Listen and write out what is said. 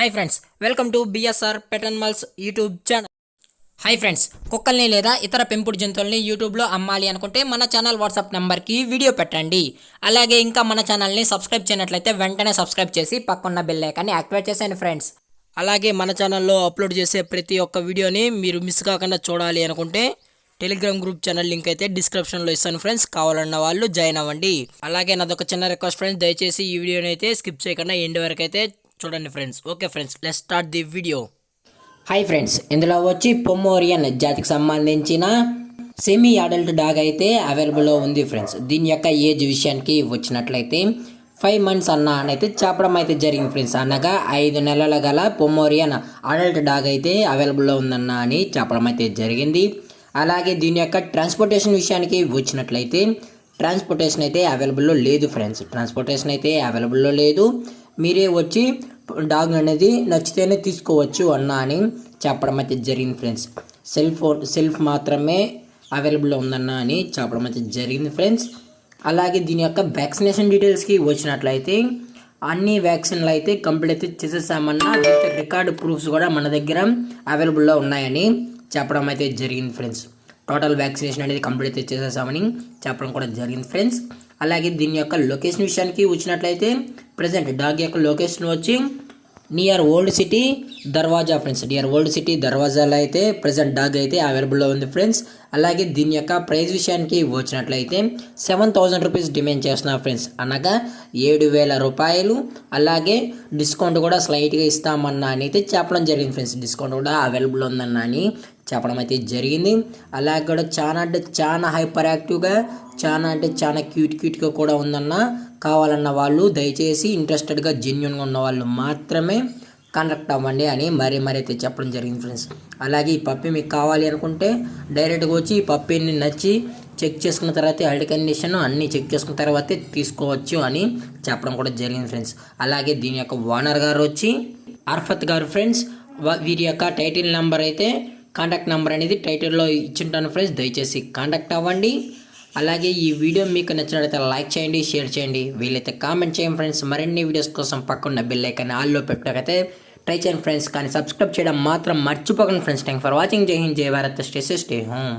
Hi friends, welcome to BSR pet animals YouTube channel. Hi friends, కుక్కల్ని లేదా ఇతర పెంపుడు జంతువుల్ని యూట్యూబ్లో అమ్మాలి అనుకుంటే మన ఛానల్ వాట్సాప్ నెంబర్కి వీడియో పెట్టండి. అలాగే ఇంకా మన ఛానల్ని సబ్స్క్రైబ్ చేయనట్లయితే వెంటనే సబ్స్క్రైబ్ చేసి పక్కన్న బెల్ ఐకాన్ని యాక్టివేట్ చేసేయండి ఫ్రెండ్స్. అలాగే మన ఛానల్లో అప్లోడ్ చేసే ప్రతి ఒక్క వీడియోని మీరు మిస్ కాకుండా చూడాలి అనుకుంటే టెలిగ్రామ్ గ్రూప్ ఛానల్ లింక్ అయితే డిస్క్రిప్షన్లో ఇస్తాను ఫ్రెండ్స్. కావాలన్న వాళ్ళు జాయిన్ అవ్వండి. అలాగే నాదొక చిన్న రిక్వెస్ట్ ఫ్రెండ్స్, దయచేసి ఈ వీడియోని అయితే స్కిప్ చేయకుండా ఎండ్ వరకు అయితే చూడండి friends. Okay friends, let's start the video. Hi friends, ఇందులో వచ్చి పొమోరియన్ జాతికి సంబంధించిన సెమీ అడల్ట్ డాగ్ అయితే అవైలబుల్లో ఉంది ఫ్రెండ్స్. దీని యొక్క ఏజ్ విషయానికి వచ్చినట్లయితే 5 months అయితే చెప్పడం అయితే జరిగింది ఫ్రెండ్స్. అనగా 5 నెలల గల పొమోరియన్ అడల్ట్ డాగ్ అయితే అవైలబుల్లో ఉందన్న అని చెప్పడం అయితే జరిగింది. అలాగే దీని యొక్క ట్రాన్స్పోర్టేషన్ విషయానికి వచ్చినట్లయితే ట్రాన్స్పోర్టేషన్ అయితే అవైలబుల్లో లేదు ఫ్రెండ్స్. ట్రాన్స్పోర్టేషన్ అయితే అవైలబుల్లో లేదు. మీరే వచ్చి డాగ్ అనేది నచ్చితేనే తీసుకోవచ్చు అన్న అని చెప్పడం అయితే జరిగింది ఫ్రెండ్స్. సెల్ఫ్ మాత్రమే అవైలబుల్లో ఉందన్న అని చెప్పడం అయితే జరిగింది ఫ్రెండ్స్. అలాగే దీని యొక్క వ్యాక్సినేషన్ డీటెయిల్స్కి వచ్చినట్లయితే అన్ని వ్యాక్సిన్లు అయితే కంప్లీట్ అయితే చేసేసామన్నా విత్ రికార్డ్ ప్రూఫ్స్ కూడా మన దగ్గర అవైలబుల్లో ఉన్నాయని చెప్పడం అయితే జరిగింది ఫ్రెండ్స్. టోటల్ వ్యాక్సినేషన్ అనేది కంప్లీట్ అయితే చేసేసామని చెప్పడం కూడా జరిగింది ఫ్రెండ్స్. అలాగే దీని యొక్క లొకేషన్ విషయానికి వచ్చినట్లయితే ప్రజెంట్ డాగ్ యొక్క లొకేషన్ వచ్చి నియర్ ఓల్డ్ సిటీ దర్వాజా ఫ్రెండ్స్. నియర్ ఓల్డ్ సిటీ దర్వాజాలో అయితే ప్రజెంట్ డాగ్ అయితే అవైలబుల్లో ఉంది ఫ్రెండ్స్. అలాగే దీని యొక్క ప్రైస్ విషయానికి వచ్చినట్లయితే 7,000 రూపీస్ డిమాండ్ చేస్తున్నారు ఫ్రెండ్స్. అనగా 7,000 రూపాయలు. అలాగే డిస్కౌంట్ కూడా స్లైట్గా ఇస్తామన్నా అని అయితే చెప్పడం జరిగింది ఫ్రెండ్స్. డిస్కౌంట్ కూడా అవైలబుల్ ఉందన్న అని చెప్పడం అయితే జరిగింది. అలాగే కూడా చాలా అంటే చాలా హైపర్ యాక్టివ్గా చాలా క్యూట్గా కూడా ఉందన్న. కావాలన్న వాళ్ళు దయచేసి ఇంట్రెస్టెడ్గా జెన్యున్గా ఉన్న వాళ్ళు మాత్రమే కాంటాక్ట్ అవ్వండి అని మరీ అయితే చెప్పడం జరిగింది ఫ్రెండ్స్. అలాగే ఈ పప్పి మీకు కావాలి అనుకుంటే డైరెక్ట్గా వచ్చి ఈ పప్పిని నచ్చి చెక్ చేసుకున్న తర్వాత హెల్త్ కండిషన్ అన్నీ చెక్ చేసుకున్న తర్వాతే తీసుకోవచ్చు అని చెప్పడం కూడా జరిగింది ఫ్రెండ్స్. అలాగే దీని యొక్క ఓనర్ గారు వచ్చి అర్ఫత్ గారు ఫ్రెండ్స్. వీరి యొక్క టైటిల్ నెంబర్ అయితే కాంటాక్ట్ నెంబర్ అనేది టైటిల్లో ఇచ్చింటాను ఫ్రెండ్స్. దయచేసి కాంటాక్ట్ అవ్వండి. అలాగే ఈ వీడియో మీకు నచ్చినట్లయితే లైక్ చేయండి, షేర్ చేయండి, వీలైతే కామెంట్ చేయండి ఫ్రెండ్స్. మరిన్ని వీడియోస్ కోసం పక్కన బెల్ ఐకాన్ ఆల్లో పెట్టకైతే ట్రై చేయండి ఫ్రెండ్స్. కానీ సబ్స్క్రైబ్ చేయడం మాత్రం మర్చిపోకండి ఫ్రెండ్స్. Thank for watching. జై హింద్, జై భారత్, స్టే హోమ్.